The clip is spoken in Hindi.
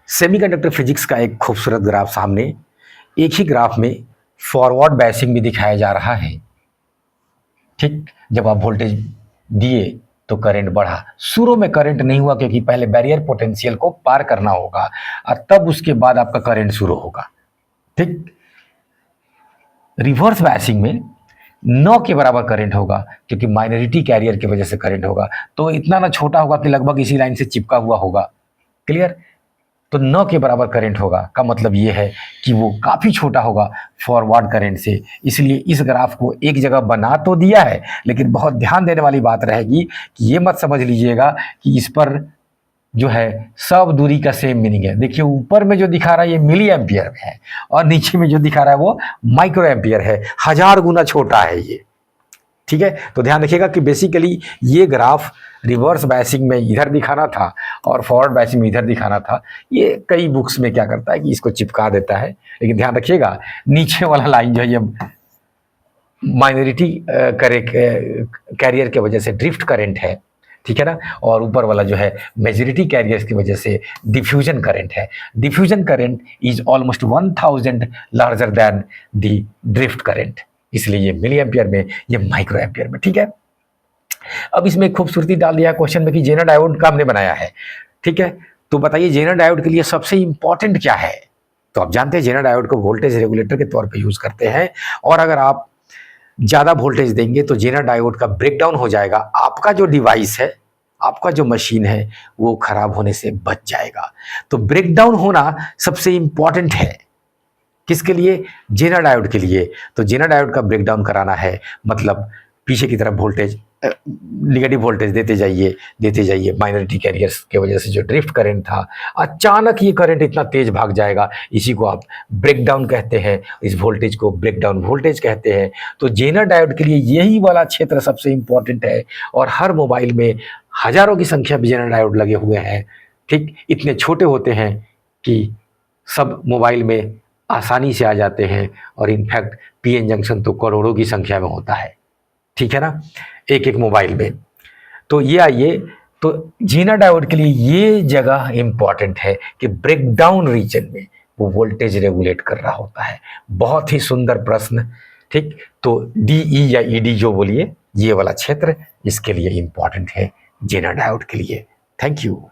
सेमीकंडक्टर फिजिक्स का एक खूबसूरत ग्राफ सामने, एक ही ग्राफ में फॉरवर्ड बायसिंग भी दिखाया जा रहा है। ठीक, जब आप वोल्टेज दिए तो करंट बढ़ा। शुरू में करंट नहीं हुआ क्योंकि पहले बैरियर पोटेंशियल को पार करना होगा और तब उसके बाद आपका करंट शुरू होगा। ठीक, रिवर्स बायसिंग में 9 के बराबर करंट होगा क्योंकि माइनॉरिटी कैरियर की वजह से करंट होगा, तो इतना ना छोटा होगा कि लगभग इसी लाइन से चिपका हुआ होगा। क्लियर? तो 9 के बराबर करंट होगा का मतलब ये है कि वो काफ़ी छोटा होगा फॉरवर्ड करंट से। इसलिए इस ग्राफ को एक जगह बना तो दिया है, लेकिन बहुत ध्यान देने वाली बात रहेगी कि ये मत समझ लीजिएगा कि इस पर जो है सब दूरी का सेम मीनिंग है। देखिए ऊपर में जो दिखा रहा है ये मिली एम्पियर में है और नीचे में जो दिखा रहा है वो माइक्रो एम्पियर है, 1000 गुना छोटा है ये। ठीक है, तो ध्यान रखिएगा कि बेसिकली ये ग्राफ रिवर्स बायसिंग में इधर दिखाना था और फॉरवर्ड बायसिंग में इधर दिखाना था। ये कई बुक्स में क्या करता है कि इसको चिपका देता है, लेकिन ध्यान रखिएगा नीचे वाला लाइन जो है ये माइनॉरिटी कैरियर की वजह से ड्रिफ्ट करंट है, ठीक है ना, और ऊपर वाला जो है मेजॉरिटी कैरियर्स की वजह से डिफ्यूजन करंट है। Diffusion current is almost 1000 larger than the drift current, इसलिए ये मिली एम्पियर में, ये माइक्रो एम्पियर में। ठीक है, अब इसमें खूबसूरती डाल दिया क्वेश्चन में कि जेनर डायोड का हमने बनाया है। ठीक है, तो बताइए जेनर डायोड के लिए सबसे इंपॉर्टेंट क्या है? तो आप जानते हैं जेनर डायोड को वोल्टेज रेगुलेटर के तौर पे यूज करते हैं, और अगर आप ज़्यादा वोल्टेज देंगे तो जेनर डायोड का ब्रेकडाउन हो जाएगा। आपका जो डिवाइस है, आपका जो मशीन है, वो खराब होने से बच जाएगा। तो ब्रेकडाउन होना सबसे इंपॉर्टेंट है। किसके लिए? जेनर डायोड के लिए। तो जेनर डायोड का ब्रेकडाउन कराना है, मतलब पीछे की तरफ वोल्टेज निगेटिव वोल्टेज देते जाइए। माइनॉरिटी कैरियर्स की वजह से जो ड्रिफ्ट करंट था, अचानक ये करंट इतना तेज भाग जाएगा, इसी को आप ब्रेकडाउन कहते हैं, इस वोल्टेज को ब्रेकडाउन वोल्टेज कहते हैं। तो जेनर डायोड के लिए यही वाला क्षेत्र सबसे इंपॉर्टेंट है, और हर मोबाइल में हजारों की संख्या में जेनर डायोड लगे हुए हैं। ठीक, इतने छोटे होते हैं कि सब मोबाइल में आसानी से आ जाते हैं, और इनफैक्ट पीएन जंक्शन तो करोड़ों की संख्या में होता है। ठीक है ना, एक एक मोबाइल में। तो ये आइए, तो जेनर डायोड के लिए ये जगह इंपॉर्टेंट है कि ब्रेकडाउन रीजन में वो वोल्टेज रेगुलेट कर रहा होता है। बहुत ही सुंदर प्रश्न। ठीक, तो डीई या ईडी जो बोलिए, ये वाला क्षेत्र इसके लिए इंपॉर्टेंट है जेनर डायोड के लिए। Thank you.